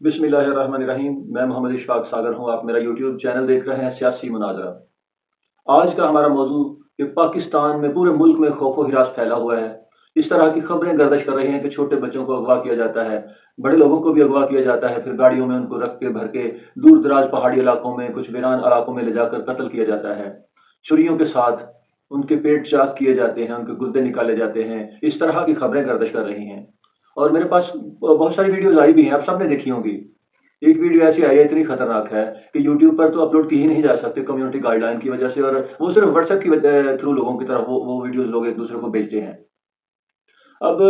बिस्मिल्लाहिर्रहमानिर्रहीम। मैं मोहम्मद इशफाक सागर हूँ। आप मेरा यूट्यूब चैनल देख रहे हैं सियासी मुनाजरा। आज का हमारा मौजू कि पाकिस्तान में पूरे मुल्क में खौफ व हिरास फैला हुआ है। इस तरह की खबरें गर्दिश कर रही हैं कि छोटे बच्चों को अगवा किया जाता है, बड़े लोगों को भी अगवा किया जाता है, फिर गाड़ियों में उनको रख के भर के दूर दराज पहाड़ी इलाकों में, कुछ वीरान इलाकों में ले जाकर कत्ल किया जाता है। छुरियों के साथ उनके पेट चाक किए जाते हैं, उनके गुर्दे निकाले जाते हैं। इस तरह की खबरें गर्दिश कर रही हैं और मेरे पास बहुत सारी वीडियोज आई भी हैं, आप सबने देखी होंगी। एक वीडियो ऐसी आई है, इतनी खतरनाक है कि यूट्यूब पर तो अपलोड की ही नहीं जा सकती कम्युनिटी गाइडलाइन की वजह से, और वो सिर्फ व्हाट्सएप की थ्रू लोगों की तरफ वो वीडियोज लोग एक दूसरे को भेजते हैं। अब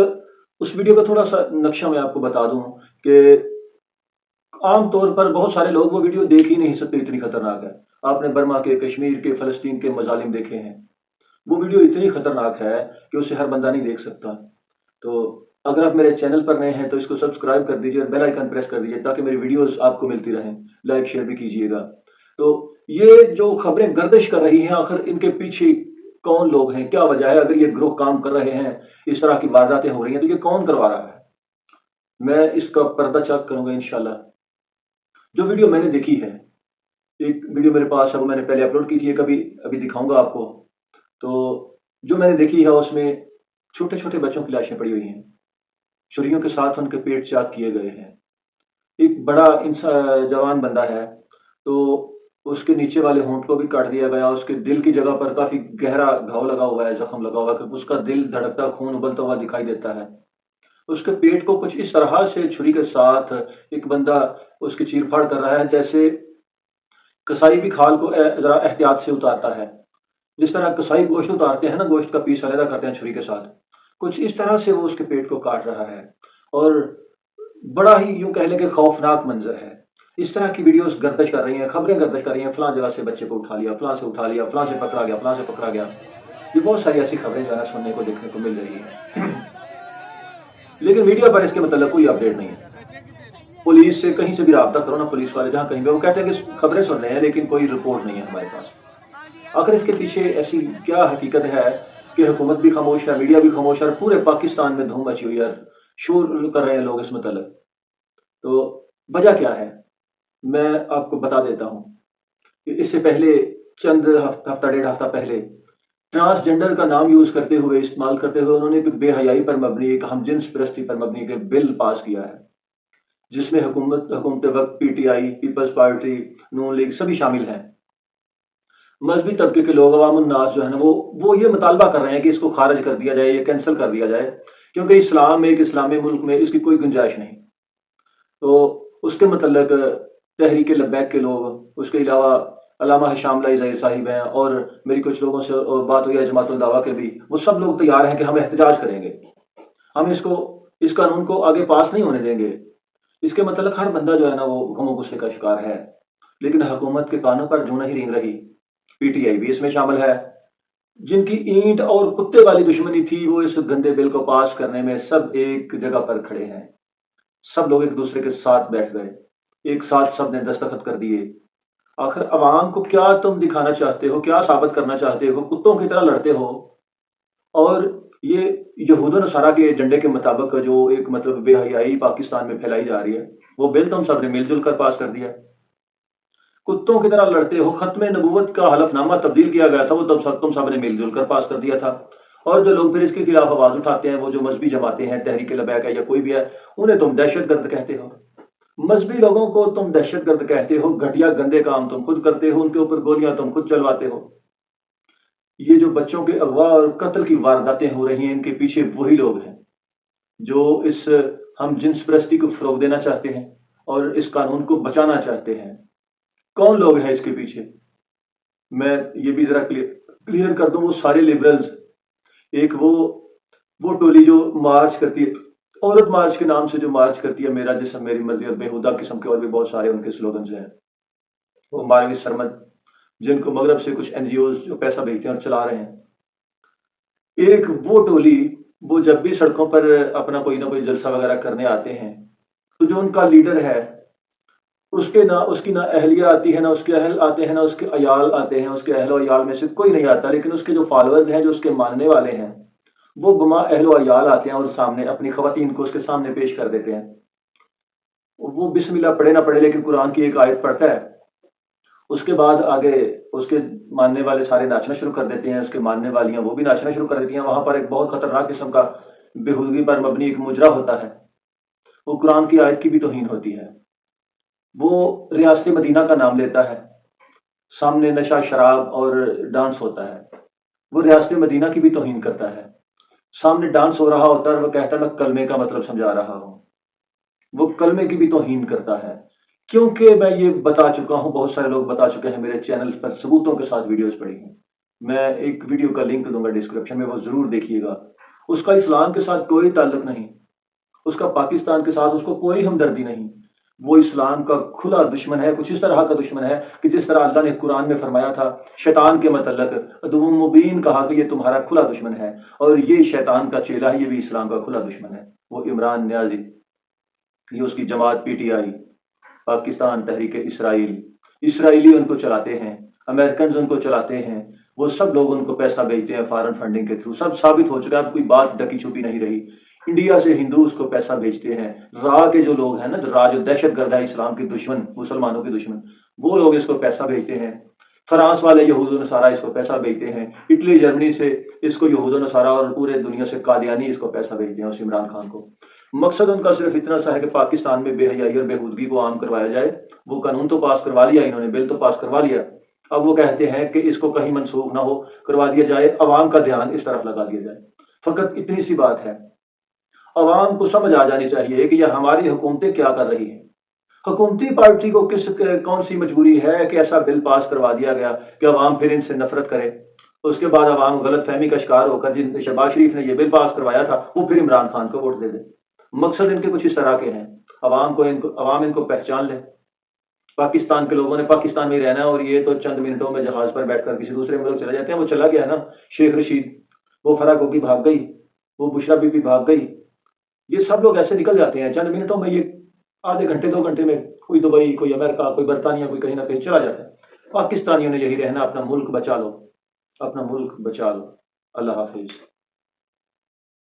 उस वीडियो का थोड़ा सा नक्शा मैं आपको बता दूं कि आम तौर पर बहुत सारे लोग वो वीडियो देख ही नहीं सकते, इतनी खतरनाक है। आपने बर्मा के, कश्मीर के, फलस्तीन के मजालिम देखे हैं। वो वीडियो इतनी खतरनाक है कि उसे हर बंदा नहीं देख सकता। तो अगर आप मेरे चैनल पर नए हैं तो इसको सब्सक्राइब कर दीजिए और बेल आइकन प्रेस कर दीजिए ताकि मेरी वीडियोस आपको मिलती रहें। लाइक शेयर भी कीजिएगा। तो ये जो खबरें गर्दिश कर रही हैं, आखिर इनके पीछे कौन लोग हैं, क्या वजह है? अगर ये ग्रुप काम कर रहे हैं, इस तरह की वारदातें हो रही हैं, तो ये कौन करवा रहा है? मैं इसका पर्दा चाक करूंगा इंशाल्लाह। जो वीडियो मैंने देखी है, एक वीडियो मेरे पास है, वो मैंने पहले अपलोड की थी, कभी अभी दिखाऊंगा आपको। तो जो मैंने देखी है उसमें छोटे छोटे बच्चों की लाशें पड़ी हुई हैं, छुरियों के साथ उनके पेट चाक किए गए हैं। एक बड़ा इंसान जवान बंदा है, तो उसके नीचे वाले होंठ को भी काट दिया गया। उसके दिल की जगह पर काफी गहरा घाव लगा हुआ है, जख्म लगा हुआ है कि उसका दिल धड़कता, खून उबलता हुआ दिखाई देता है। उसके पेट को कुछ इस तरह से छुरी के साथ एक बंदा उसकी चीर फाड़ कर रहा है, जैसे कसाई भी खाल को जरा एहतियात से उतारता है। जिस तरह कसाई गोश्त उतारते हैं ना, गोश्त का पीस अलग करते हैं छुरी के साथ, कुछ इस तरह से वो उसके पेट को काट रहा है। और बड़ा ही यूं कह लें कि खौफनाक मंजर है। इस तरह की वीडियोस गर्दिश कर रही हैं, खबरें गर्दिश कर रही हैं, फलां जगह से बच्चे को उठा लिया, फलां से उठा लिया, फलां से पकड़ा गया, फलां से पकड़ा गया। ये बहुत सारी ऐसी खबरें जो है सुनने को, देखने को मिल रही है। लेकिन मीडिया पर इसके मतलब कोई अपडेट नहीं है। पुलिस से कहीं से भी रब्ता करो ना, पुलिस वाले जहाँ कहीं भी, वो कहते हैं कि खबरें सुन रहे हैं लेकिन कोई रिपोर्ट नहीं है हमारे पास। आखिर इसके पीछे ऐसी क्या हकीकत है कि हुकूमत भी खामोश है, मीडिया भी खामोश है, और पूरे पाकिस्तान में धूम मची हुई है, शोर कर रहे हैं लोग इस मतलब। तो वजह क्या है, मैं आपको बता देता हूँ कि इससे पहले चंद हफ्ता डेढ़ हफ्ता पहले ट्रांसजेंडर का नाम यूज करते हुए, इस्तेमाल करते हुए, उन्होंने एक बेहयाई पर मबनी, एक हमजिन्स परस्ती पर मबनी एक बिल पास किया है, जिसमें हुकूमत वक्त पीटीआई, पीपल्स पार्टी, नून लीग सभी शामिल हैं। मजहबी तबके के लोग, अवामुन्नास जो है ना, वो ये मुतालबा कर रहे हैं कि इसको खारिज कर दिया जाए, ये कैंसिल कर दिया जाए, क्योंकि इस्लाम में, एक इस्लामी मुल्क में इसकी कोई गुंजाइश नहीं। तो उसके मतलब तहरीक लब्बैक के लोग, उसके अलावा अल्लामा हिशाम लाई ज़हीर साहिब हैं, और मेरी कुछ लोगों से और बात हुई है जमातुल दावा के भी, वो सब लोग तैयार हैं कि हम एहतजाज करेंगे, हम इस कानून को आगे पास नहीं होने देंगे। इसके मतलब हर बंदा जो है ना वो गमो गुस्से का शिकार है, लेकिन हुकूमत के कानों पर जूं नहीं रेंग रही। पीटीआई भी इसमें शामिल है, जिनकी ईंट और कुत्ते वाली दुश्मनी थी, वो इस गंदे बिल को पास करने में सब एक जगह पर खड़े हैं। सब लोग एक दूसरे के साथ बैठ गए, एक साथ सब ने दस्तखत कर दिए। आखिर अवाम को क्या तुम दिखाना चाहते हो, क्या साबित करना चाहते हो? कुत्तों की तरह लड़ते हो, और ये यहूद नसारा के एजेंडे के मुताबिक जो एक मतलब बेहयाई पाकिस्तान में फैलाई जा रही है, वो बिल तुम सब ने मिलजुल कर पास कर दिया। कुत्तों की तरह लड़ते हो। खत्म नबूवत का हलफनामा तब्दील किया गया था, वो तुम सब ने मिलजुल कर पास कर दिया था। और जो लोग फिर इसके खिलाफ आवाज उठाते हैं, वो जो मजहबी जमातें हैं, तहरीक लबैक है या कोई भी है, उन्हें तुम दहशतगर्द कहते हो। मजहबी लोगों को तुम दहशतगर्द कहते हो, घटिया गंदे काम तुम खुद करते हो, उनके ऊपर गोलियां तुम खुद चलवाते हो। ये जो बच्चों के अगवा और कत्ल की वारदातें हो रही हैं, इनके पीछे वही लोग हैं जो इस हम जिन्स परस्ती को फरोग देना चाहते हैं और इस कानून को बचाना चाहते हैं। कौन लोग हैं इसके पीछे? मैं ये भी जरा क्लियर कर दूं, वो सारे लिबरल्स, एक वो टोली जो मार्च करती है, औरत मार्च के नाम से जो मार्च करती है, मेरा जिस्म मेरी मर्जी, और बेहुदा किस्म के और भी बहुत सारे उनके स्लोगन्स हैं। वो मारवी सरमद, जिनको मगरब से कुछ एनजीओ जो पैसा भेजते हैं और चला रहे हैं। एक वो टोली, वो जब भी सड़कों पर अपना कोई ना कोई जलसा वगैरह करने आते हैं, तो जो उनका लीडर है, उसकी ना अहलिया आती है, ना उसके अहल आते हैं, ना उसके अयाल आते हैं। उसके अहल अयाल में से कोई नहीं आता, लेकिन उसके जो फॉलोअर्स हैं, जो उसके मानने वाले हैं, वो गुमा अहल अयाल आते हैं और सामने अपनी खवातीन को उसके सामने पेश कर देते हैं। वो बिस्मिल्लाह पढ़े ना पढ़े लेकिन कुरान की एक आयत पढ़ता है, उसके बाद आगे उसके मानने वाले सारे नाचना शुरू कर देते हैं, उसके मानने वालियां वो भी नाचना शुरू कर देती हैं। वहां पर एक बहुत खतरनाक किस्म का बेहूदगी पर मबनी एक मुजरा होता है, वो कुरान की आयत की भी तौहीन होती है। वो रियासत मदीना का नाम लेता है, सामने नशा शराब और डांस होता है। वो रियासत मदीना की भी तौहीन करता है, सामने डांस हो रहा होता है और वो कहता है मैं कलमे का मतलब समझा रहा हूँ। वो कलमे की भी तौहीन करता है। क्योंकि मैं ये बता चुका हूँ, बहुत सारे लोग बता चुके हैं, मेरे चैनल पर सबूतों के साथ वीडियोस पड़ी हैं। मैं एक वीडियो का लिंक दूंगा डिस्क्रिप्शन में, वो जरूर देखिएगा। उसका इस्लाम के साथ कोई ताल्लुक नहीं, उसका पाकिस्तान के साथ उसको कोई हमदर्दी नहीं। वो इस्लाम का खुला दुश्मन है, कुछ इस तरह का दुश्मन है कि जिस तरह अल्लाह ने कुरान में फरमाया था शैतान के मतलब अदुव्वुम मुबीन, कहा कि ये तुम्हारा खुला दुश्मन है और ये शैतान का चेला है, ये भी इस्लाम का खुला दुश्मन है। वो इमरान न्याजी, ये उसकी जमात PTI, Pakistan Tehreek Israel, Israeli उनको चलाते हैं, अमेरिकन उनको चलाते हैं, वो सब लोग उनको पैसा भेजते हैं फॉरेन फंडिंग के थ्रू। सब साबित हो चुका है, अब कोई बात ढकी छुपी नहीं रही। इंडिया से हिंदू उसको पैसा भेजते हैं, रा के जो लोग हैं ना, रा जो दहशत गर्द है, इस्लाम के दुश्मन, मुसलमानों के दुश्मन, वो लोग इसको पैसा भेजते हैं। फ्रांस वाले यहूद नसारा इसको पैसा भेजते हैं, इटली जर्मनी से इसको यहूद नसारा और पूरे दुनिया से कादियानी इसको पैसा भेजते हैं उस इमरान खान को। मकसद उनका सिर्फ इतना सा है कि पाकिस्तान में बेहयाई और बेहूदगी को आम करवाया जाए। वो कानून तो पास करवा लिया इन्होंने, बिल तो पास करवा लिया, अब वो कहते हैं कि इसको कहीं मनसूख ना हो, करवा दिया जाए, अवाम का ध्यान इस तरफ लगा दिया जाए। फकत इतनी सी बात है, अवाम को समझ आ जानी चाहिए कि यह हमारी हुकूमतें क्या कर रही हैं। हुकूमती पार्टी को कौन सी मजबूरी है कि ऐसा बिल पास करवा दिया गया कि अवाम फिर इनसे नफरत करे। उसके बाद अवाम गलत फहमी का शिकार होकर, जिन शहबाज शरीफ ने यह बिल पास करवाया था, वो फिर इमरान खान को वोट दे दे। मकसद इनके कुछ इस तरह के हैं, अवाम इनको पहचान ले। पाकिस्तान के लोगों ने पाकिस्तान में ही रहना है और ये तो चंद मिनटों में जहाज पर बैठकर किसी दूसरे मुल्क चले जाते हैं। वो चला गया ना शेख रशीद, वो फराह गोगी भाग गई, वो बुशरा बीबी भाग गई, ये सब लोग ऐसे निकल जाते हैं चंद मिनटों में। ये आधे घंटे 2 घंटे में कोई दुबई, कोई अमेरिका, कोई बरतानिया, कोई कहीं ना कहीं चला जाता है। पाकिस्तानियों ने यही रहना, अपना मुल्क बचा लो, अपना मुल्क बचा लो। अल्लाह हाफिज।